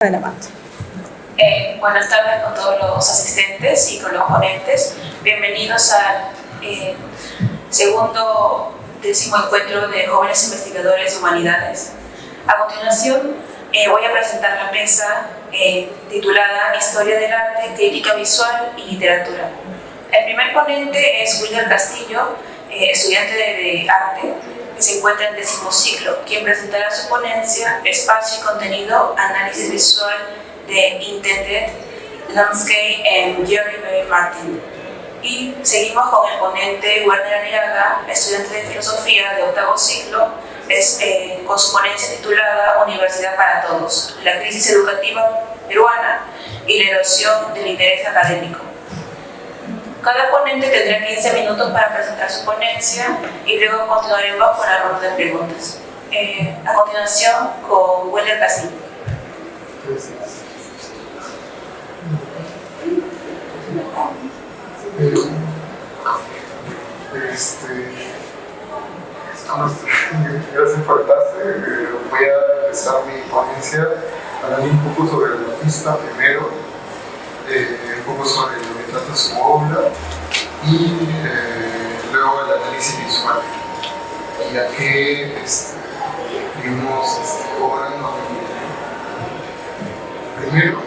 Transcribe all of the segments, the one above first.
Adelante. Buenas tardes con todos los asistentes y con los ponentes. Bienvenidos al segundo décimo encuentro de jóvenes investigadores de humanidades. A continuación voy a presentar la mesa titulada Historia del arte, crítica visual y literatura. El primer ponente es Wilder Castillo, estudiante de arte, que se encuentra en décimo ciclo, quien presentará su ponencia Espacio y contenido, análisis visual de Intended Landscape en Jerry B. Martin. Y seguimos con el ponente Werner Arriaga, estudiante de filosofía de octavo ciclo, con su ponencia titulada Universidad para Todos, la crisis educativa peruana y la erosión del interés académico. Cada ponente tendrá 15 minutos para presentar su ponencia y luego continuaremos con la ronda de preguntas. A continuación, con Wilder Castillo. Gracias por el pase. Voy a empezar mi ponencia hablando un poco sobre el artista primero, un poco sobre lo que trata su obra y luego el análisis visual, ya que vimos obra primero.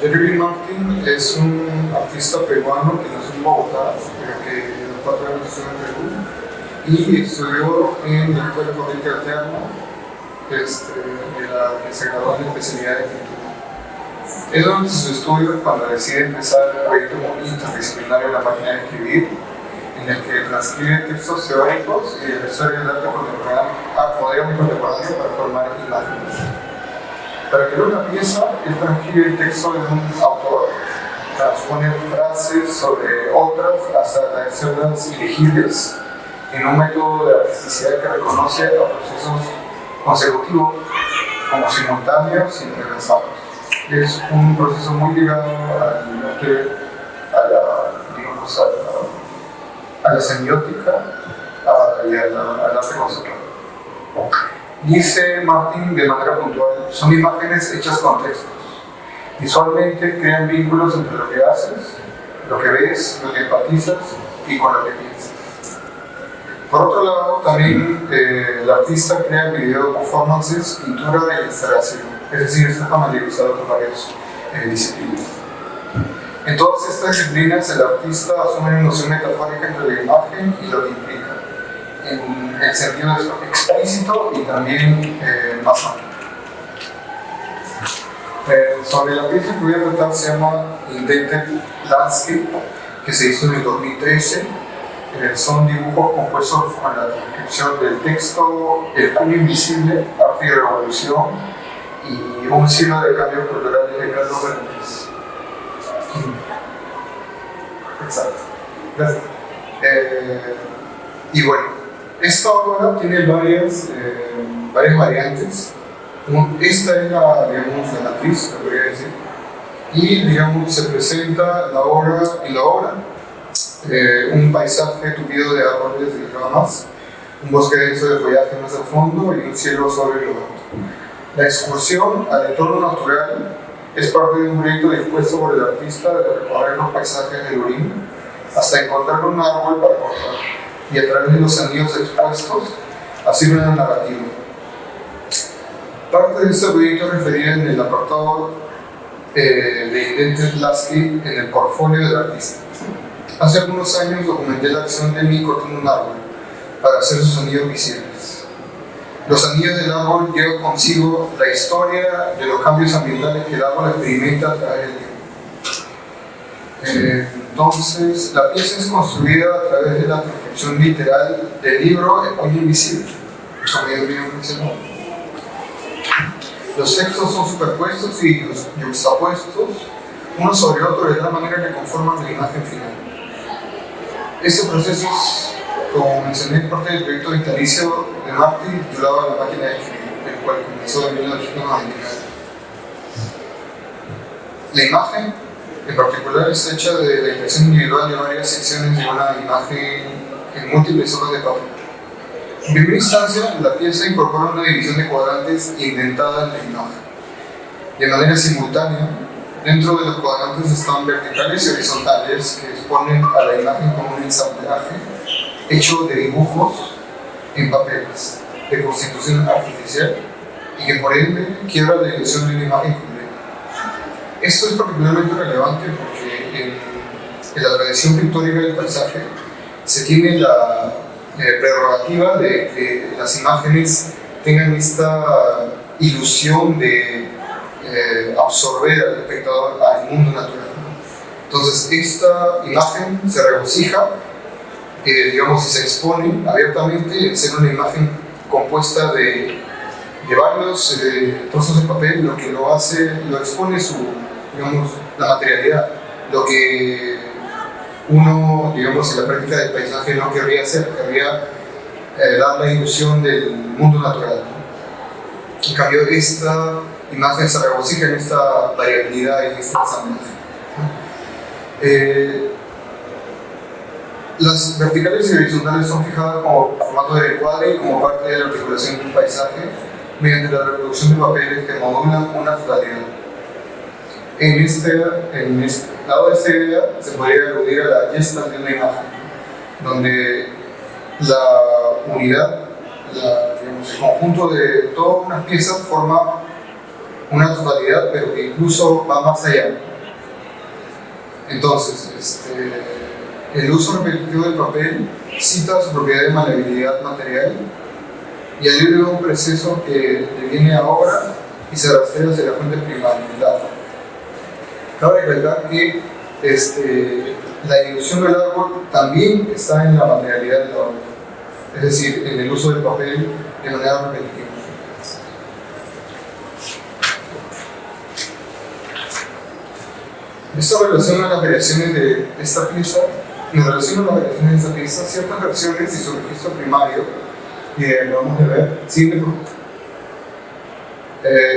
Jerry B. Martin es un artista peruano que nació en Bogotá, pero que en los 4 años estuvo en Perú y estudió en la Escuela Corriente Alterna, que se graduó en la especialidad de pintura. Es durante sus estudios cuando decide empezar el proyecto muy interdisciplinario La Máquina de Escribir, en el que transcribe textos teóricos y de la historia del arte contemporáneo para formar imágenes. Para crear una pieza, él transcribe el texto de un autor, transpone frases sobre otras hasta hacerlas ilegibles en un método de artisticidad que reconoce a procesos consecutivos como simultáneos y entrelazados. Es un proceso muy ligado a la semiótica y al arte conceptual. Dice Martin de manera puntual: son imágenes hechas con textos. Visualmente crean vínculos entre lo que haces, lo que ves, lo que empatizas y con lo que piensas. Por otro lado, también el artista crea video performances, pintura e instalación, es decir, está familiarizado con varias disciplinas. En todas estas disciplinas, el artista asume una noción metafórica entre la imagen y lo que implica, en el sentido explícito y también más amplio. Sobre la pieza que voy a tratar se llama Intended Landscape, que se hizo en el 2013. Son dibujos compuestos con la transcripción del texto El puño invisible, arte y revolución, y un signo de cambio cultural de Carlos Bermúdez. Exacto. Gracias. Y bueno, esta obra tiene varias variantes. Esta es la matriz, lo podría decir. Y digamos, se presenta la obra un paisaje tupido de árboles y ramas, un bosque denso de follaje más al fondo y un cielo sobre lo alto. La excursión al entorno natural es parte de un proyecto dispuesto por el artista de recorrer los paisajes del Urín hasta encontrar un árbol para cortar y a través de los anillos expuestos hacer una narrativa. Parte de este proyecto es referida en el apartado de Intended Landscape en el portfolio del artista. Hace algunos años documenté la acción de mí cortando un árbol para hacer sus anillos visibles. Los anillos del árbol llevan consigo la historia de los cambios ambientales que el árbol experimenta a través del tiempo. Entonces, la pieza es construida a través de la transcripción literal del libro El puño invisible, como ya había mencionado. Los textos son superpuestos y yuxtapuestos uno sobre otro de tal manera que conforman la imagen final. Este proceso es, como mencioné, parte del proyecto vitalicio de Martin titulado La Máquina de Escribir, el cual comenzó en 1999. La imagen, en particular, está hecha de la impresión individual de varias secciones de una imagen en múltiples hojas de papel. En primera instancia, la pieza incorpora una división de cuadrantes indentada en la imagen. De manera simultánea, dentro de los cuadrantes están verticales y horizontales que exponen a la imagen como un ensamblaje hecho de dibujos en papeles de constitución artificial y que por ende quiebra la ilusión de una imagen completa. Esto es particularmente relevante porque en la tradición pictórica del paisaje se tiene la prerrogativa de que las imágenes tengan esta ilusión de absorber al espectador al mundo natural. Entonces, esta imagen se regocija, digamos, y se expone abiertamente en ser una imagen compuesta de varios trozos de papel, lo que lo expone digamos, la materialidad, lo que uno, digamos, en la práctica del paisaje no querría hacer, querría dar la ilusión del mundo natural. En cambio, esta imagen se regocija en esta variabilidad y en este ensamblaje. Las verticales y horizontales son fijadas como formato de encuadre y como parte de la articulación de un paisaje mediante la reproducción de papeles que modulan una totalidad. En este lado de esta idea se podría aludir a la gestalt de una imagen, donde la unidad, digamos, el conjunto de todas unas piezas forma una totalidad, pero que incluso va más allá. Entonces, el uso repetitivo del papel cita su propiedad de maleabilidad material y alude a un proceso que deviene a obra y se rastrea hacia la fuente primaria, el agua. Cabe recalcar que la ilusión del árbol también está en la materialidad del árbol, es decir, en el uso del papel de manera repetitiva. Esta relación a las variaciones de esta pieza, ciertas versiones y su registro primario, que lo vamos a ver,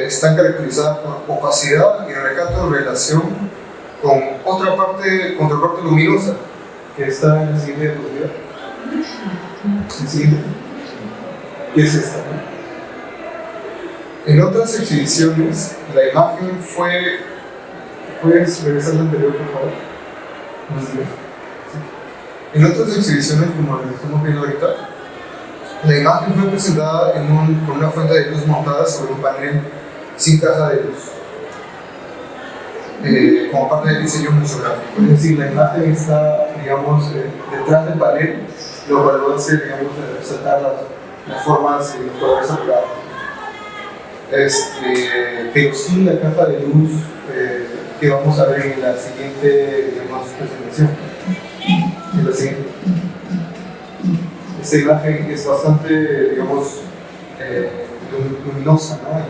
están caracterizadas por opacidad y recato en relación con contraparte luminosa, que está en la siguiente diapositiva. ¿Qué es esta? En otras exhibiciones, la imagen fue... ¿Puedes regresar al anterior, por favor? En otras exhibiciones, como las que estamos viendo ahorita, la imagen fue presentada con una fuente de luz montada sobre un panel sin caja de luz, como parte del diseño museográfico. Es decir, la imagen está, digamos, detrás del panel, lo cual lo hace, digamos, resaltar las formas y los colores saturados. Pero sin la caja de luz que vamos a ver en la siguiente, digamos, presentación. En la siguiente. Esta imagen es bastante, digamos, luminosa, ¿no? Y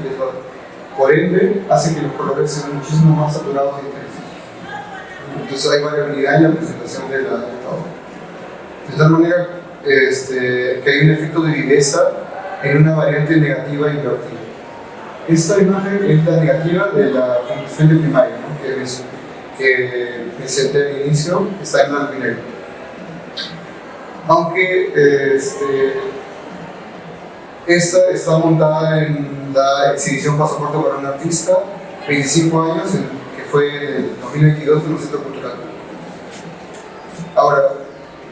por ende, hace que los colores sean muchísimo más saturados e intensos. Entonces hay variabilidad en la presentación de la obra. De tal manera que hay un efecto de viveza en una variante negativa e invertida. Esta imagen es la negativa de la función de primaria, ¿no? que presenté al inicio, está en blanco y negro. Aunque esta está montada en la exhibición Pasaporte para un artista, 25 años, que fue en 2022 en el Centro Cultural. Ahora,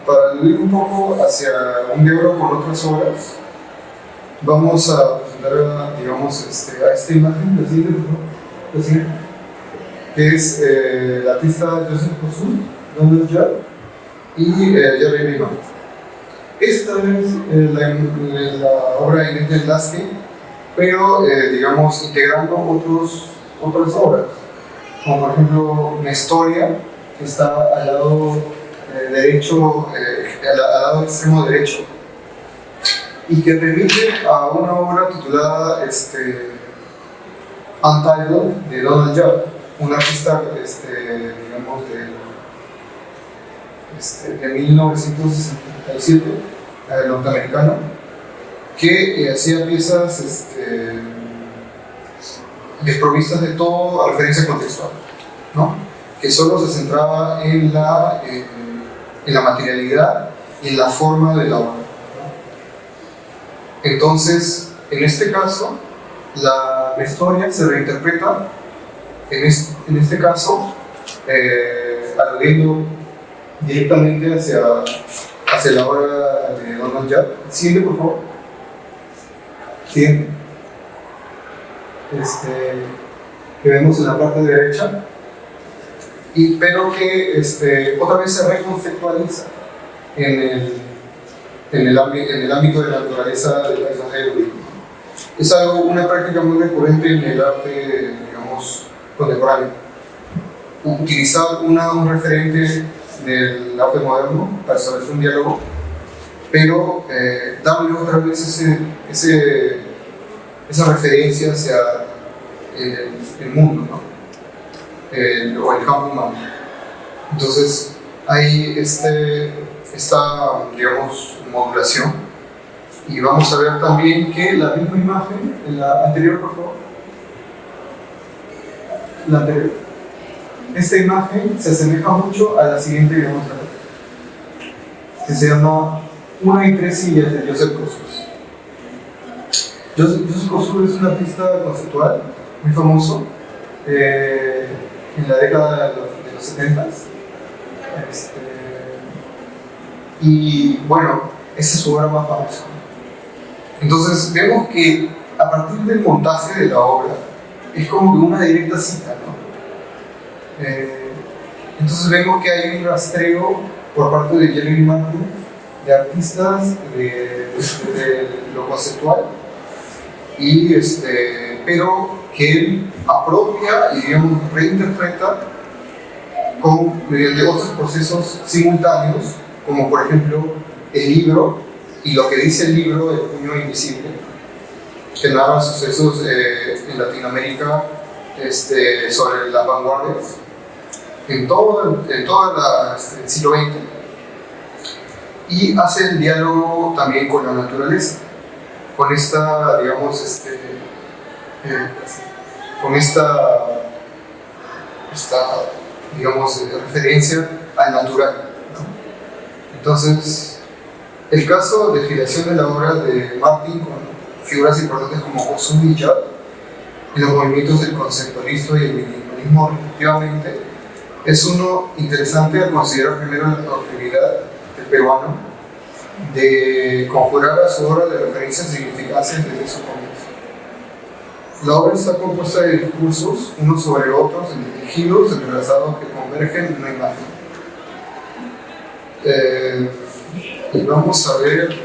para aludir un poco hacia un diálogo con otras obras, vamos a presentar, digamos, a esta imagen, la siguiente, que es el artista Joseph Kosuth, Donald Judd y Jerry Lehman. Esta es la obra de Inés Lasky, pero digamos digamos otras obras, como por ejemplo una historia que está al lado derecho, al lado extremo derecho, y que remite a una obra titulada Untitled de Donald Judd, un artista digamos de 1967, norteamericano, que hacía piezas desprovistas de toda referencia contextual, ¿no? Que solo se centraba en la materialidad y en la forma de la obra. Entonces, en este caso, la historia se reinterpreta, en este caso, aludiendo directamente hacia la obra de Donald Judd. Siguiente, por favor. Siguiente. Que vemos en la parte derecha, pero que otra vez se reconceptualiza en el ámbito de la naturaleza del paisaje. Es una práctica muy recurrente en el arte, digamos, contemporáneo. Utilizar un referente del arte moderno para establecer un diálogo, pero darle otra vez esa referencia hacia el mundo, ¿no? O el campo humano. Entonces hay esta, digamos, modulación, y vamos a ver también que la misma imagen, en la anterior, por favor, la anterior, esta imagen se asemeja mucho a la siguiente que vamos a ver, que se llama Una y tres sillas, de Joseph Kosuth. Joseph Kosuth es un artista conceptual muy famoso en la década de los 70. Y bueno, esa es su obra más famosa. Entonces vemos que a partir del montaje de la obra es como que una directa cita, ¿no? Entonces vemos que hay un rastreo por parte de Jeremy Martin de artistas de lo conceptual, y pero que él apropia y, digamos, reinterpreta mediante otros procesos simultáneos, como por ejemplo el libro y lo que dice el libro El puño invisible, que narra sucesos en Latinoamérica sobre las vanguardias en todo el siglo XX, y hace el diálogo también con la naturaleza, con esta, digamos, con esta digamos, referencia al natural, ¿no? Entonces, el caso de filiación de la obra de Martin con figuras importantes como Kosuth y Judd y los movimientos del conceptualismo y el minimalismo respectivamente, es uno interesante al considerar primero la posibilidad del peruano de conjurar a su obra de referencias y significancias desde su comienzo. La obra está compuesta de discursos, unos sobre otros, tejidos, entrelazados, que convergen en una imagen. Y vamos a ver,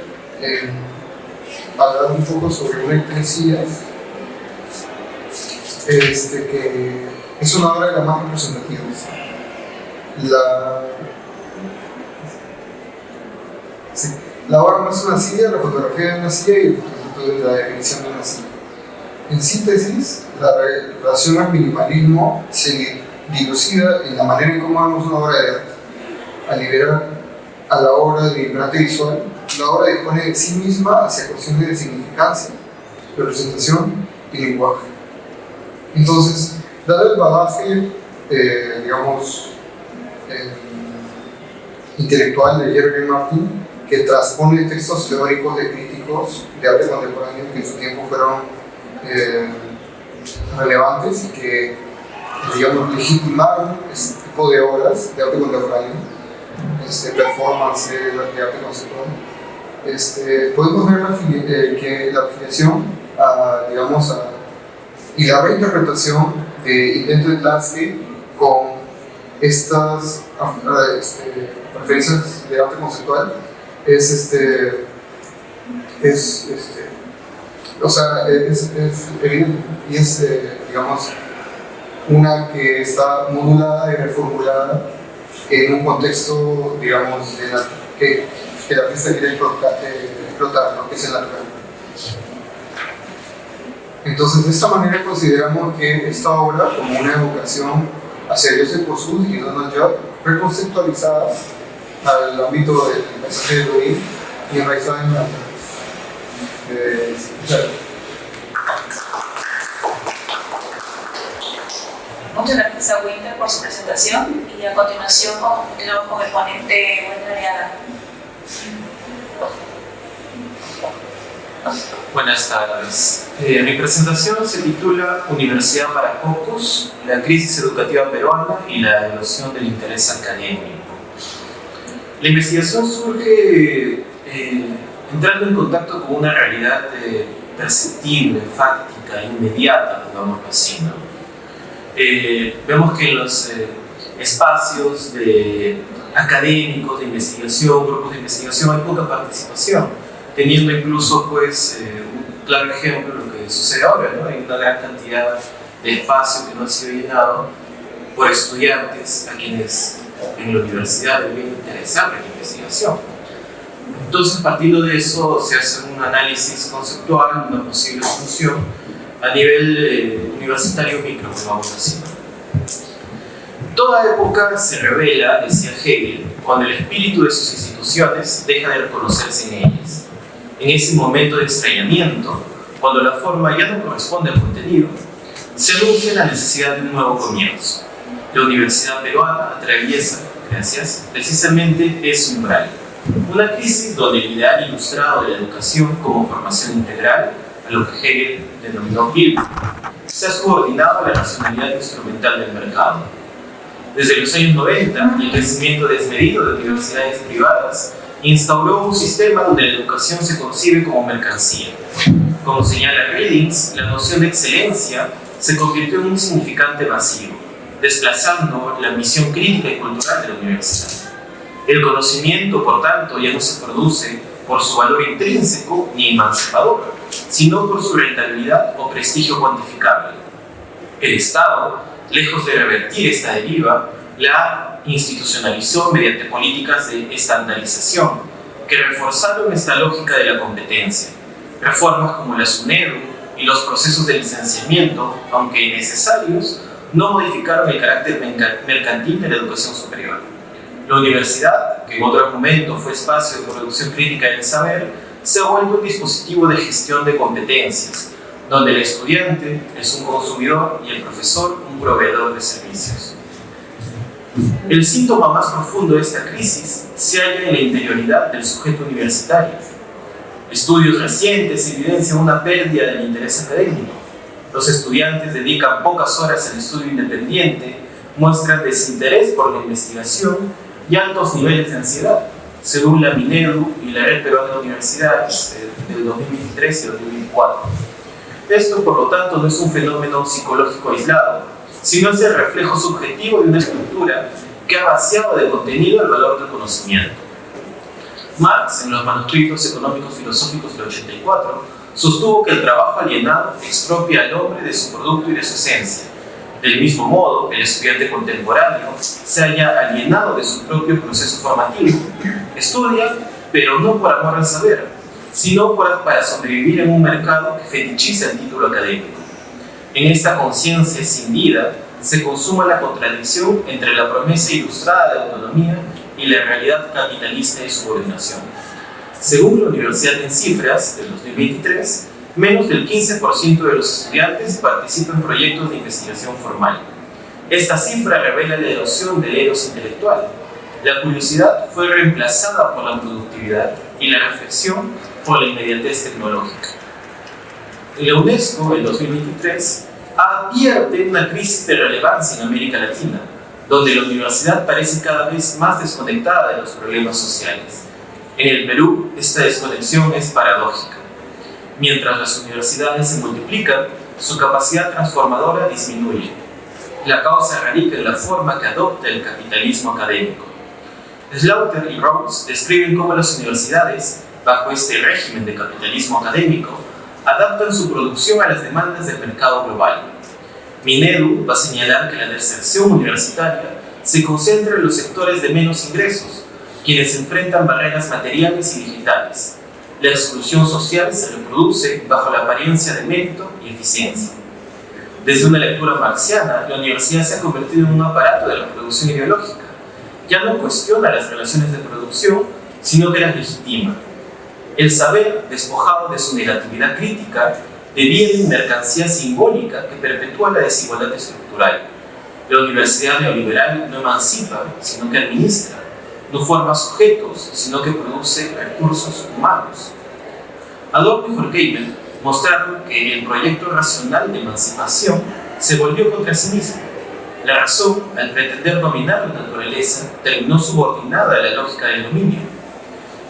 hablar un poco sobre una iglesia, que es una obra de las más representativas. La obra no es una silla, la fotografía de una silla y el fotoretrato de la definición de una silla. En síntesis, la relación al minimalismo se dilucida en la manera en cómo vemos una obra de arte. Al liberar a la obra de vibrante visual, la obra dispone de sí misma hacia cuestiones de significancia, representación y lenguaje. Entonces, dado el bagaje, digamos, intelectual de Jeremy Martin, que transpone textos teóricos de críticos de arte contemporáneo que en su tiempo fueron relevantes y que, digamos, legitimaron este tipo de obras de arte contemporáneo, performance de arte conceptual. Podemos ver que la afiliación y la reinterpretación de intentos de landscape con estas referencias de arte conceptual es evidente, y es, digamos, una que está modulada y reformulada en un contexto, digamos, que el artista quiere explotar, ¿no? Que es el natural. Entonces, de esta manera consideramos que esta obra, como una evocación hacia Joseph Kosuth y Donald Judd, reconceptualizada al ámbito del paisaje de Ruiz y enraizada en la Muchas gracias a Winter por su presentación, y a continuación continuamos con el ponente Wendel Arriaga. Buenas tardes. Mi presentación se titula Universidad para pocos, la crisis educativa peruana y la evolución del interés académico. La investigación surge entrando en contacto con una realidad perceptible, fáctica, inmediata, digámoslo así, ¿no? Vemos que en los espacios académicos de investigación, grupos de investigación, hay poca participación, teniendo incluso pues, un claro ejemplo de lo que sucede ahora, ¿no? Hay una gran cantidad de espacio que no ha sido llenado por estudiantes a quienes en la universidad deben interesar en la investigación. Entonces, partiendo de eso, se hace un análisis conceptual de una posible solución a nivel universitario micro, vamos a decir. Toda época se revela, decía Hegel, cuando el espíritu de sus instituciones deja de reconocerse en ellas. En ese momento de extrañamiento, cuando la forma ya no corresponde al contenido, se anuncia la necesidad de un nuevo comienzo. La Universidad Peruana atraviesa, precisamente ese umbral. Una crisis donde el ideal ilustrado de la educación como formación integral, a lo que Hegel denominó Bildung, se ha subordinado a la racionalidad instrumental del mercado. Desde los años 90, el crecimiento desmedido de universidades privadas instauró un sistema donde la educación se concibe como mercancía. Como señala Readings, la noción de excelencia se convirtió en un significante vacío, desplazando la misión crítica y cultural de la universidad. El conocimiento, por tanto, ya no se produce por su valor intrínseco ni emancipador, sino por su rentabilidad o prestigio cuantificable. El Estado, lejos de revertir esta deriva, la institucionalizó mediante políticas de estandarización que reforzaron esta lógica de la competencia. Reformas como la SUNEDU y los procesos de licenciamiento, aunque necesarios, no modificaron el carácter mercantil de la educación superior. La universidad, que en otro momento fue espacio de producción crítica del saber, se ha vuelto un dispositivo de gestión de competencias, donde el estudiante es un consumidor y el profesor un proveedor de servicios. El síntoma más profundo de esta crisis se halla en la interioridad del sujeto universitario. Estudios recientes evidencian una pérdida del interés académico. Los estudiantes dedican pocas horas al estudio independiente, muestran desinterés por la investigación y altos niveles de ansiedad, según la Minedu y la Red Peruana de Universidades del 2023 y 2024. Esto, por lo tanto, no es un fenómeno psicológico aislado, sino es el reflejo subjetivo de una estructura que ha vaciado de contenido el valor del conocimiento. Marx, en los manuscritos económicos filosóficos del 84, sostuvo que el trabajo alienado expropia al hombre de su producto y de su esencia. Del mismo modo, el estudiante contemporáneo se halla alienado de su propio proceso formativo. Estudia, pero no por amor al saber, sino para sobrevivir en un mercado que fetichiza el título académico. En esta conciencia escindida se consuma la contradicción entre la promesa ilustrada de autonomía y la realidad capitalista de subordinación. Según la Universidad en Cifras del 2023, menos del 15% de los estudiantes participan en proyectos de investigación formal. Esta cifra revela la erosión del eros intelectual. La curiosidad fue reemplazada por la productividad y la reflexión por la inmediatez tecnológica. La UNESCO, en 2023, advierte una crisis de relevancia en América Latina, donde la universidad parece cada vez más desconectada de los problemas sociales. En el Perú, esta desconexión es paradójica. Mientras las universidades se multiplican, su capacidad transformadora disminuye. La causa radica en la forma que adopta el capitalismo académico. Slaughter y Rhodes describen cómo las universidades, bajo este régimen de capitalismo académico, adaptan su producción a las demandas del mercado global. Minedu va a señalar que la deserción universitaria se concentra en los sectores de menos ingresos, quienes enfrentan barreras materiales y digitales. La exclusión social se reproduce bajo la apariencia de mérito y eficiencia. Desde una lectura marxiana, la universidad se ha convertido en un aparato de la producción ideológica. Ya no cuestiona las relaciones de producción, sino que las legitima. El saber, despojado de su negatividad crítica, deviene mercancía simbólica que perpetúa la desigualdad estructural. La universidad neoliberal no emancipa, sino que administra. No forma sujetos, sino que produce recursos humanos. Adorno y Horkheimer mostraron que el proyecto racional de emancipación se volvió contra sí mismo. La razón, al pretender dominar la naturaleza, terminó subordinada a la lógica del dominio.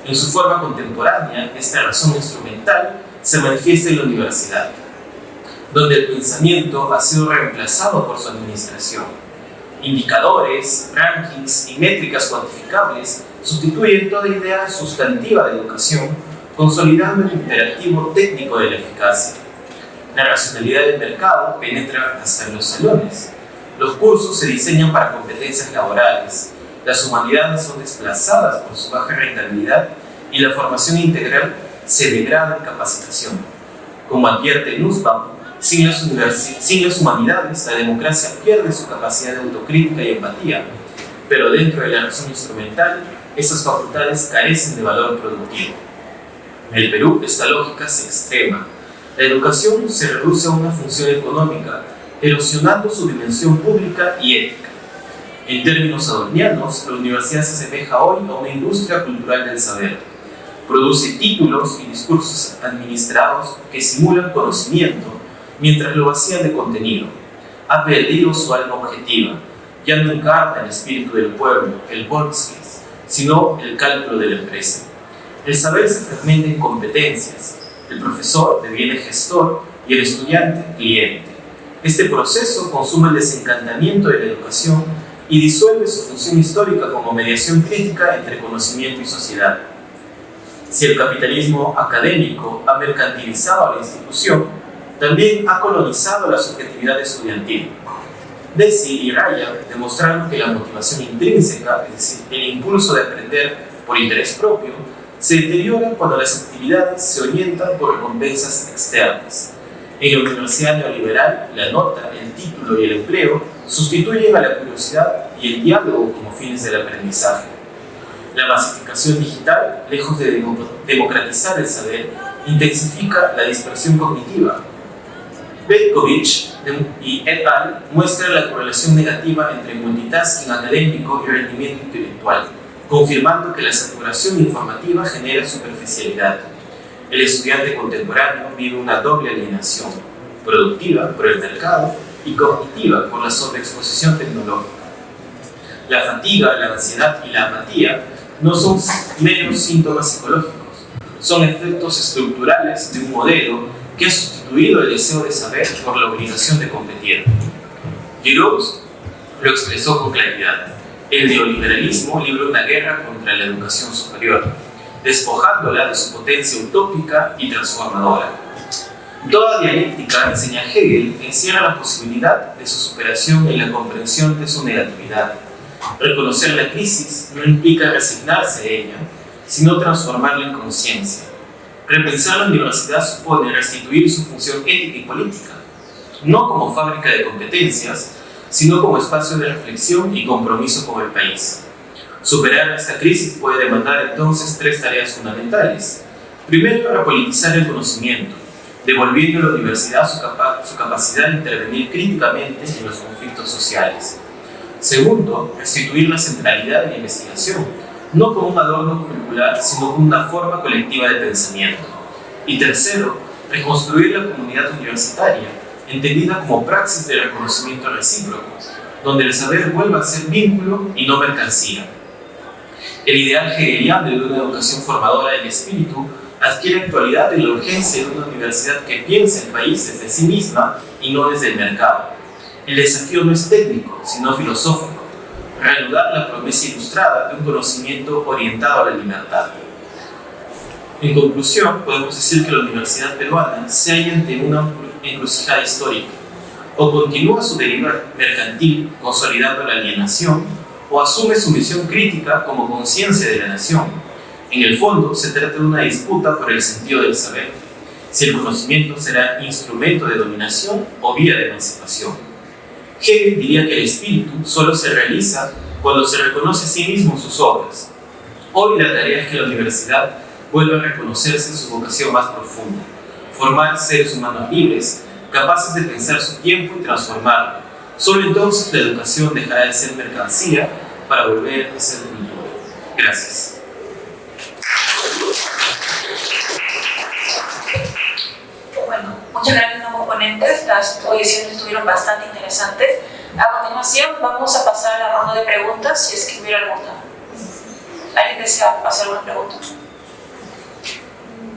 En su forma contemporánea, esta razón instrumental se manifiesta en la universidad, donde el pensamiento ha sido reemplazado por su administración. Indicadores, rankings y métricas cuantificables sustituyen toda idea sustantiva de educación, consolidando el imperativo técnico de la eficacia. La racionalidad del mercado penetra hasta en los salones. Los cursos se diseñan para competencias laborales. Las humanidades son desplazadas por su baja rentabilidad y la formación integral se degrada en capacitación. Como advierte Nussbaum, sin las humanidades, la democracia pierde su capacidad de autocrítica y empatía, pero dentro de la razón instrumental, esas facultades carecen de valor productivo. En el Perú, esta lógica se extrema. La educación se reduce a una función económica, erosionando su dimensión pública y ética. En términos adornianos, la universidad se asemeja hoy a una industria cultural del saber. Produce títulos y discursos administrados que simulan conocimiento, mientras lo vacían de contenido. Ha perdido su alma objetiva. Ya no encarna el espíritu del pueblo, el Volksgeist, sino el cálculo de la empresa. El saber se fragmenta en competencias. El profesor deviene gestor y el estudiante cliente. Este proceso consume el desencantamiento de la educación y disuelve su función histórica como mediación crítica entre conocimiento y sociedad. Si el capitalismo académico ha mercantilizado a la institución, también ha colonizado la subjetividad estudiantil. Deci y Ryan demostraron que la motivación intrínseca, es decir, el impulso de aprender por interés propio, se deteriora cuando las actividades se orientan por recompensas externas. En la universidad neoliberal, la nota, el título y el empleo sustituyen a la curiosidad y el diálogo como fines del aprendizaje. La masificación digital, lejos de democratizar el saber, intensifica la dispersión cognitiva. Petkovic y et al. Muestran la correlación negativa entre multitasking académico y rendimiento intelectual, confirmando que la saturación informativa genera superficialidad. El estudiante contemporáneo vive una doble alienación, productiva por el mercado y cognitiva por la sobreexposición tecnológica. La fatiga, la ansiedad y la apatía no son meros síntomas psicológicos, son efectos estructurales de un modelo que ha sustituido el deseo de saber por la obligación de competir. Giroux lo expresó con claridad. El neoliberalismo libra una guerra contra la educación superior, despojándola de su potencia utópica y transformadora. Toda dialéctica, enseña Hegel, encierra la posibilidad de su superación en la comprensión de su negatividad. Reconocer la crisis no implica resignarse a ella, sino transformarla en conciencia. Repensar la universidad supone restituir su función ética y política, no como fábrica de competencias, sino como espacio de reflexión y compromiso con el país. Superar esta crisis puede demandar entonces tres tareas fundamentales. Primero, repolitizar el conocimiento, devolviendo a la universidad su capacidad de intervenir críticamente en los conflictos sociales. Segundo, restituir la centralidad de la investigación, no como un adorno curricular, sino como una forma colectiva de pensamiento. Y tercero, reconstruir la comunidad universitaria, entendida como praxis de reconocimiento recíproco, donde el saber vuelva a ser vínculo y no mercancía. El ideal hegeliano de una educación formadora del espíritu adquiere actualidad en la urgencia de una universidad que piense el país desde sí misma y no desde el mercado. El desafío no es técnico, sino filosófico: reanudar la promesa ilustrada de un conocimiento orientado a la libertad. En conclusión, podemos decir que la universidad peruana se halla ante una encrucijada histórica. O continúa su deriva mercantil, consolidando la alienación, o asume su misión crítica como conciencia de la nación. En el fondo, se trata de una disputa por el sentido del saber, si el conocimiento será instrumento de dominación o vía de emancipación. Hegel diría que el espíritu solo se realiza cuando se reconoce a sí mismo en sus obras. Hoy la tarea es que la universidad vuelva a reconocerse en su vocación más profunda, formar seres humanos libres, capaces de pensar su tiempo y transformarlo. Solo entonces la educación dejará de ser mercancía para volver a ser cultura. Gracias. Muchas gracias a los componentes, las audiciones estuvieron bastante interesantes. A continuación vamos a pasar a la ronda de preguntas, si es que hubiera alguna. ¿Alguien desea hacer alguna pregunta?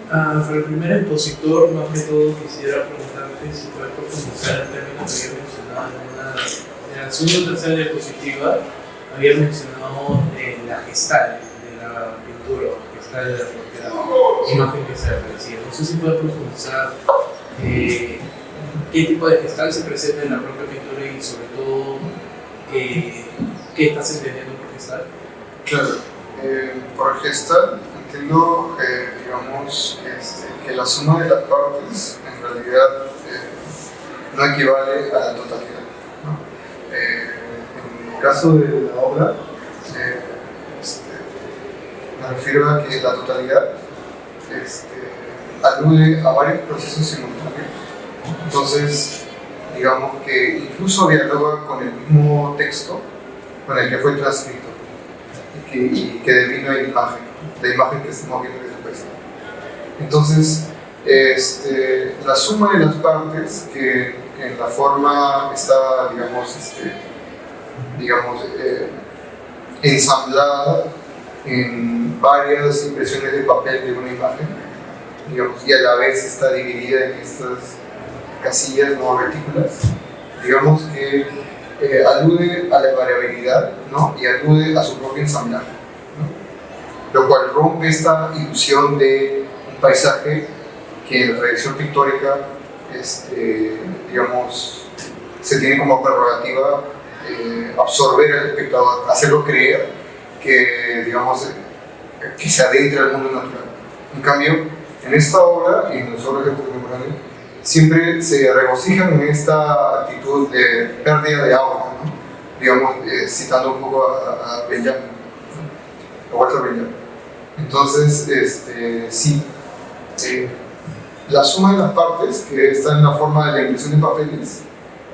Para el primer expositor, más que todo quisiera preguntarte si puedes profundizar el término que había mencionado en la segunda o tercera diapositiva. Había mencionado la gestal de la pintura, gestal de la propia imagen que se aparecía. No sé si puedes profundizar qué tipo de gestal se presenta en la propia pintura y sobre todo qué estás entendiendo por gestal. Claro, por gestal entiendo, digamos, que la suma de las partes en realidad no equivale a la totalidad, ¿no? En el caso de la obra, me refiero a que la totalidad alude a varios procesos simultáneos. Entonces, digamos que incluso dialoga con el mismo texto con el que fue transcrito y que devino en imagen, la imagen que estamos viendo en el paisaje. Entonces, la suma de las partes que en la forma está, ensamblada en varias impresiones de papel de una imagen, digamos, y a la vez está dividida en estas casillas no retículas, digamos que alude a la variabilidad, ¿no? Y alude a su propio ensamblaje, ¿no? Lo cual rompe esta ilusión de un paisaje que en la tradición pictórica digamos, se tiene como prerrogativa absorber al espectador, hacerlo creer que, digamos, que se adentra al mundo natural. En cambio, en esta obra y en las obras contemporáneas siempre se regocijan en esta actitud de pérdida de aura, ¿no? Digamos, citando un poco a Benjamin, ¿no? A Walter Benjamin. Entonces, sí, la suma de las partes, que está en la forma de la impresión de papeles,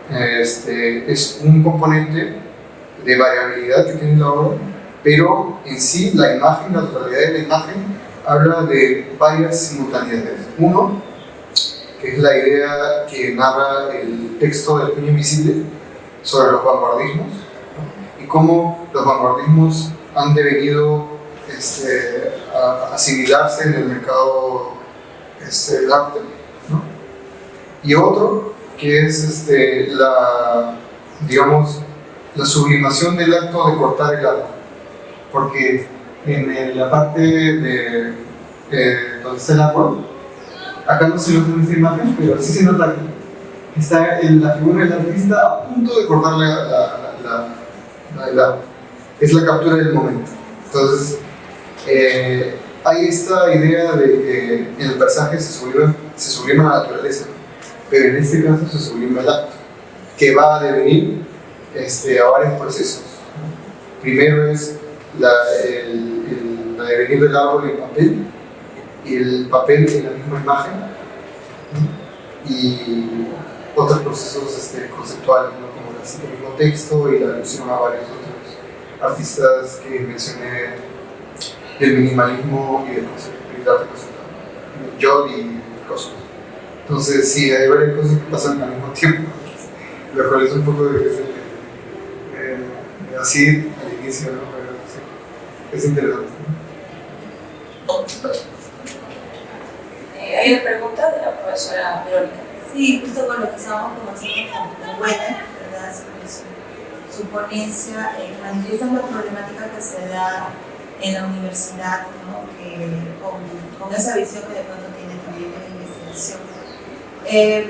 es un componente de variabilidad que tiene la obra, pero en sí la imagen, la totalidad de la imagen, habla de varias simultaneidades. Uno, que es la idea que narra el texto del Puño Invisible sobre los vanguardismos, ¿no? Y cómo los vanguardismos han devenido a asimilarse en el mercado del arte, ¿no? Y otro, que es la sublimación del acto de cortar el árbol, porque en la parte de donde está el árbol, acá no se nota en esta imagen, pero sí se nota que está la figura del artista a punto de cortar el árbol. Es la captura del momento. Entonces, hay esta idea de que en el paisaje se sublima la naturaleza, pero en este caso se sublima el acto, que va a devenir a varios procesos. Primero es la devenir del árbol en papel, y el papel en la misma imagen, ¿no? Y otros procesos conceptuales, ¿no? Como el mismo texto y la alusión a varios otros artistas que mencioné del minimalismo y del arte conceptual, Jod y cosas. Entonces sí, hay varias cosas que pasan al mismo tiempo, lo cual es un poco difícil así al inicio, ¿no? Pero sí, es interesante, ¿no? ¿Hay una pregunta de la profesora Verónica? Sí, justo con lo que estábamos conociendo con Buena, ¿verdad? Su ponencia manifiesta la problemática que se da en la universidad, ¿no? Con esa visión que de pronto tiene también de la investigación.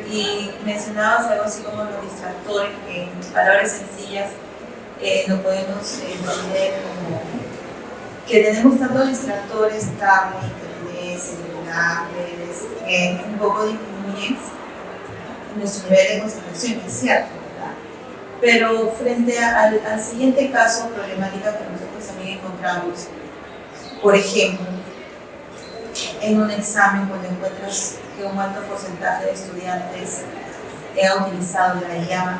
Y mencionabas algo así como los distractores, que en palabras sencillas lo podemos entender como que tenemos tantos distractores, tablet, internet, celular, redes, que un poco disminuyen nuestro nivel de concentración, es cierto, ¿verdad? Pero frente al siguiente caso, problemática que nosotros también encontramos, por ejemplo, en un examen cuando encuentras que un alto porcentaje de estudiantes ha utilizado la IA,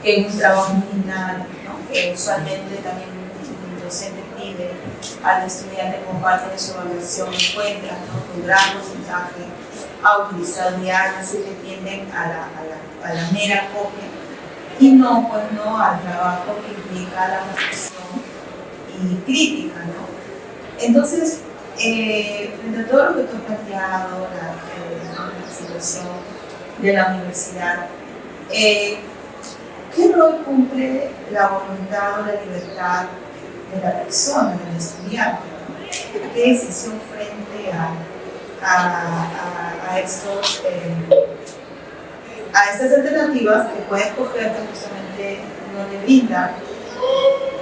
que en un trabajo final, ¿no? Que usualmente también el docente pide al estudiante como parte de su evaluación encuentra, ¿no? Que un gran porcentaje ha utilizado IA, así que tiene atienden a la mera copia y no, pues, no al trabajo que implica la reflexión y crítica, ¿no? Entonces, frente a todo lo que tú has planteado, la situación de la universidad, ¿qué rol cumple la voluntad o la libertad de la persona, del estudiante? ¿Qué decisión frente a estas alternativas que puede escoger, que justamente no le brinda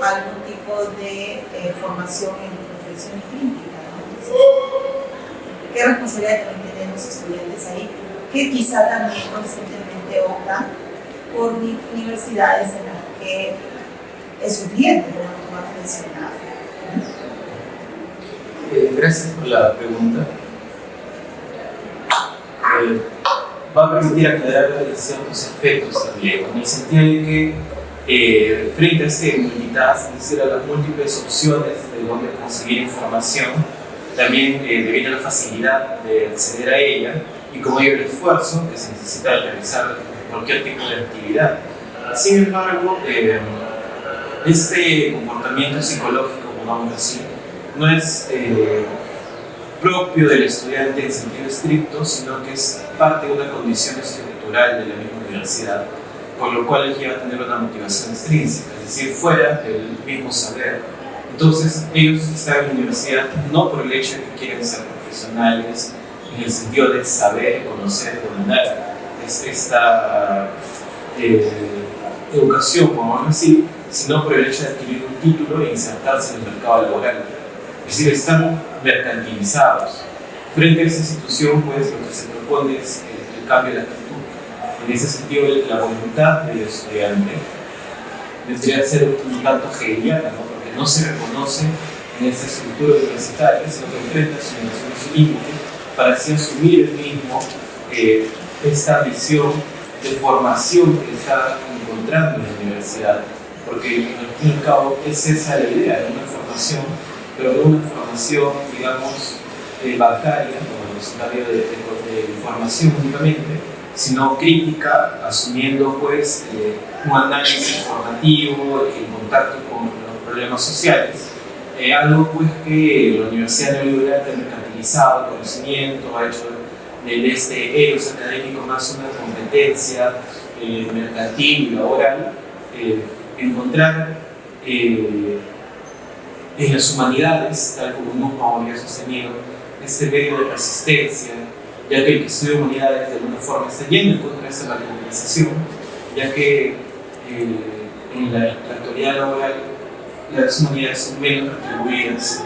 algún tipo de formación en reflexión y crítica, ¿no? Entonces, ¿qué responsabilidad también tienen los estudiantes ahí? Que quizá también conscientemente optan por universidades en las que es urgente, como tú has mencionado. Gracias por la pregunta. Va a permitir aclarar ciertos aspectos también, en el sentido de que frente a este multitask, es decir, a las múltiples opciones de dónde conseguir información, también debido a la facilidad de acceder a ella y como ello el esfuerzo que se necesita realizar cualquier tipo de actividad. Sin embargo, este comportamiento psicológico, digamos así, no es propio del estudiante en sentido estricto, sino que es parte de una condición estructural de la misma universidad, por lo cual lleva a tener una motivación extrínseca, es decir, fuera del mismo saber. Entonces, ellos están en la universidad no por el hecho de que quieren ser profesionales, en el sentido de saber, conocer, dominar esta educación, como así, sino por el hecho de adquirir un título e insertarse en el mercado laboral. Es decir, están mercantilizados. Frente a esa situación, pues, lo que se propone es el cambio de actitud. En ese sentido, la voluntad del estudiante debería ser un tanto hegeliana, ¿no? Porque no se reconoce en esta estructura universitaria, sino que enfrenta a su límite para así asumir el mismo esta visión de formación que está encontrando en la universidad. Porque al fin y al cabo es esa la idea de una formación, pero no una formación, digamos, bancaria, como el escenario de formación únicamente, sino crítica, asumiendo pues un análisis formativo en contacto con los problemas sociales, algo pues que la Universidad Neoliberal ha mercantilizado el conocimiento, ha hecho de este eros académico más una competencia mercantil y laboral, encontrar en las humanidades, tal como Nussbaum había sostenido, este medio de resistencia, ya que el que estudia humanidades de alguna forma está yendo en contra de esta marginalización, ya que en la actualidad laboral las humanidades son menos retribuidas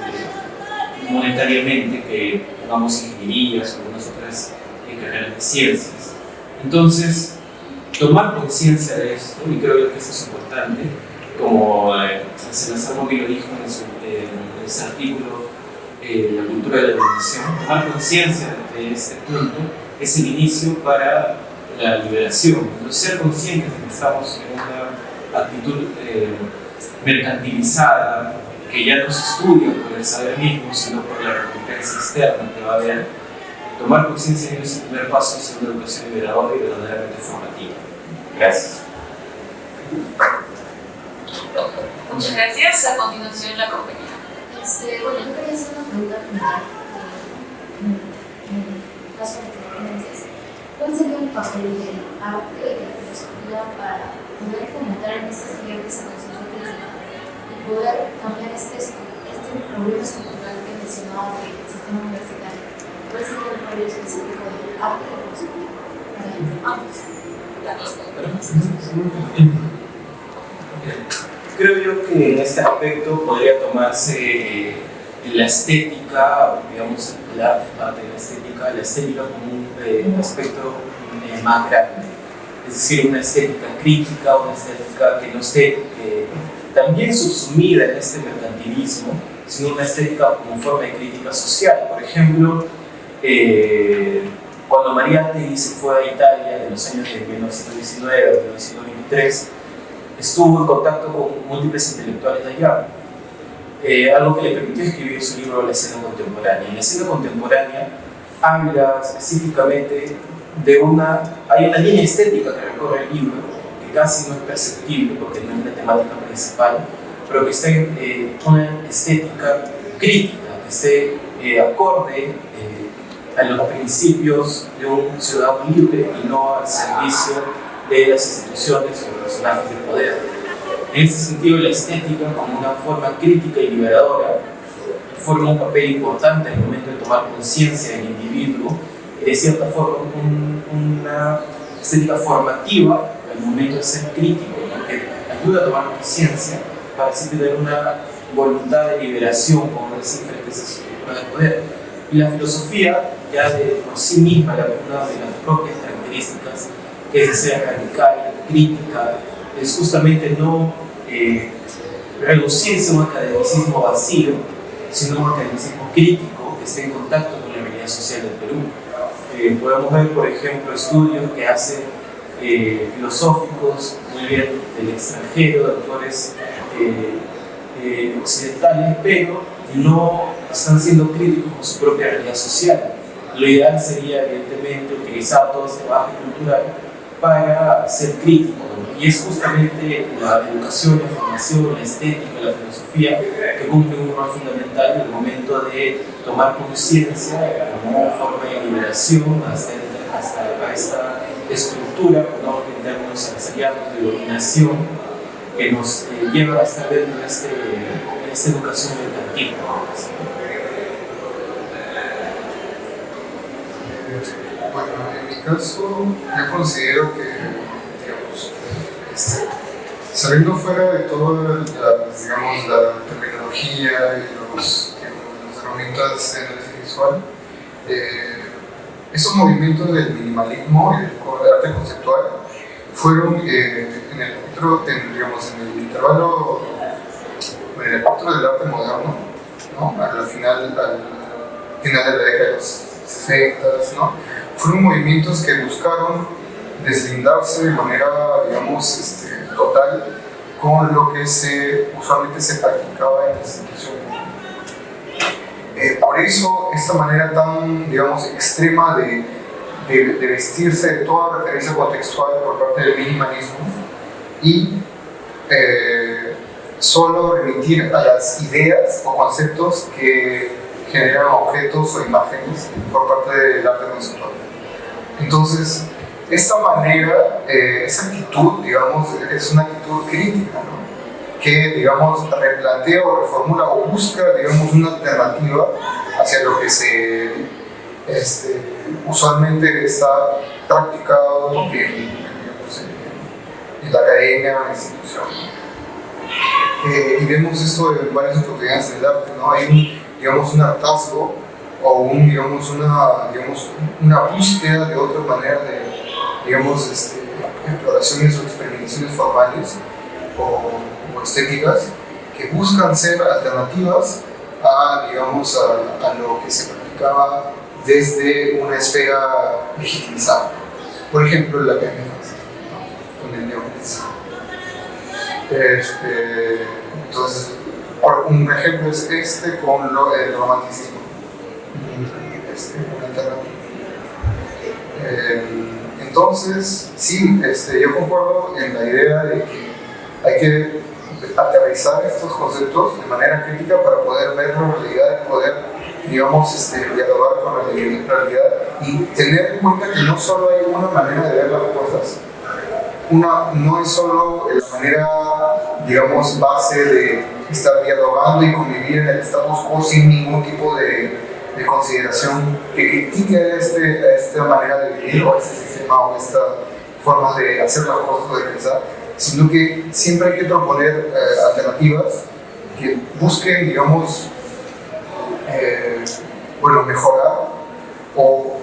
monetariamente que, digamos, ingenierías o algunas otras carreras de ciencias. Entonces, tomar conciencia de esto, y creo que esto es importante, como Salazar Momi lo dijo en ese artículo, La cultura de la dominación, tomar conciencia de este punto es el inicio para la liberación, no ser conscientes de que estamos en una actitud mercantilizada, que ya no se estudia por el saber mismo, sino por la recompensa externa que va a haber. Tomar conciencia de ese primer paso hacia una educación liberadora y verdaderamente formativa. Gracias. Muchas gracias. A continuación, la compañera. Bueno, yo quería hacer una pregunta general. En caso de tendencias, ¿cuál sería el papel del arte y de la filosofía para poder fomentar en estos estudiantes a conciencia crítica y poder cambiar este problema estructural que mencionaba del sistema universitario? ¿Cuál sería el papel específico del arte y la filosofía para ambos? Creo yo que en este aspecto podría tomarse la estética, digamos, la parte de la estética como un aspecto más grande. Es decir, una estética crítica, una estética que no esté también subsumida en este mercantilismo, sino una estética como forma de crítica social. Por ejemplo, cuando Mariátegui se fue a Italia en los años de 1919 a 1923, estuvo en contacto con múltiples intelectuales de allá, algo que le permitió escribir su libro La escena contemporánea. En la escena contemporánea habla específicamente hay una línea estética que recorre el libro, que casi no es perceptible porque no es la temática principal, pero que está en una estética crítica, que esté acorde a los principios de un ciudadano libre y no al servicio de las instituciones o personajes de poder. En ese sentido, la estética, como una forma crítica y liberadora, forma un papel importante en el momento de tomar conciencia del individuo y, de cierta forma, una estética formativa al momento de ser crítico, porque ayuda a tomar conciencia para así tener una voluntad de liberación, como decir, frente a esa estructura de poder. Y la filosofía, ya de por sí misma, una de las propias características, que es de ser radical, crítica, es justamente no reducirse a un academicismo vacío, sino un academicismo crítico que esté en contacto con la realidad social del Perú. Podemos ver, por ejemplo, estudios que hacen filosóficos muy bien del extranjero, de autores occidentales, pero no están siendo críticos con su propia realidad social. Lo ideal sería, evidentemente, utilizar todo este bagaje cultural para ser crítico, ¿no? Y es justamente la educación, la formación, la estética, la filosofía que cumple un rol fundamental en el momento de tomar conciencia como forma de liberación hasta esta estructura, ¿no?, en términos empresariales, de dominación, que nos lleva a estar dentro de esta educación mercantil, ¿no? Bueno, en mi caso, yo considero que, digamos, saliendo fuera de toda la terminología y las herramientas de análisis visual, esos movimientos del minimalismo y del arte conceptual fueron en el intervalo, en el espectro del arte moderno, ¿no? Al final de la década de los 60, ¿no? Fueron movimientos que buscaron deslindarse de manera, digamos, total con lo que usualmente se practicaba en la institución. Por eso, esta manera tan, digamos, extrema de vestirse de toda referencia contextual por parte del minimalismo y solo remitir a las ideas o conceptos que generan objetos o imágenes por parte del arte conceptual. Entonces, esta manera, esa actitud, digamos, es una actitud crítica, ¿no?, que, digamos, replantea o reformula o busca, digamos, una alternativa hacia lo que usualmente está practicado en la academia o en la institución. Y vemos esto en varias oportunidades en el arte, ¿no? Hay un hartazgo o una búsqueda de otra manera de, exploraciones o experimentaciones formales o estéticas que buscan ser alternativas a lo que se practicaba desde una esfera legitimizada. Por ejemplo, la academia francesa, ¿no?, con el neoclasicismo. Entonces, un ejemplo es con el romanticismo, una alternativa. Entonces, sí, yo concuerdo en la idea de que hay que aterrizar estos conceptos de manera crítica para poder ver la realidad y poder, dialogar con la realidad y tener en cuenta que no solo hay una manera de ver las cosas. No es solo la manera, base de estar dialogando y convivir en el status quo sin ningún tipo de consideración que critique esta manera de vivir o este sistema o esta forma de hacer las cosas o de pensar, sino que siempre hay que proponer alternativas que busquen, mejorar o,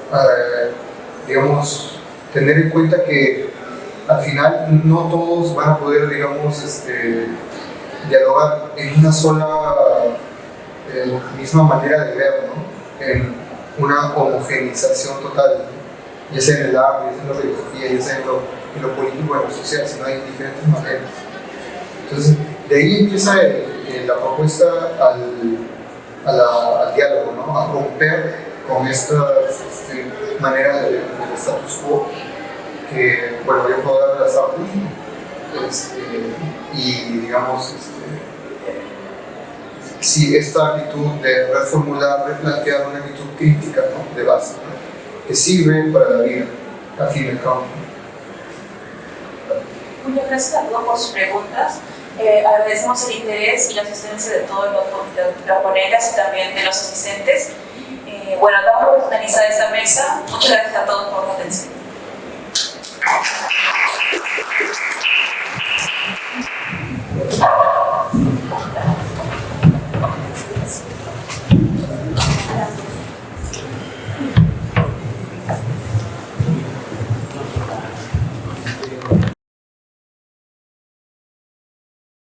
tener en cuenta que al final no todos van a poder, dialogar en una sola misma manera de ver, ¿no?, en una homogenización total, ya sea en el arte, ya sea en la filosofía, ya sea en lo político, en lo social, sino hay diferentes maneras. Entonces, de ahí empieza la propuesta al diálogo, ¿no?, a romper con esta manera de status quo, que, bueno, yo puedo dar las artes, y digamos, sí, esta actitud de reformular, replantear una actitud crítica, ¿no?, de base, ¿no?, que sirve para la vida, al fin y al cabo. Muchas gracias a todos por sus preguntas. Agradecemos el interés y la asistencia de todos los ponentes y también de los asistentes. Bueno, damos por finalizada esta mesa. Muchas gracias a todos por su atención.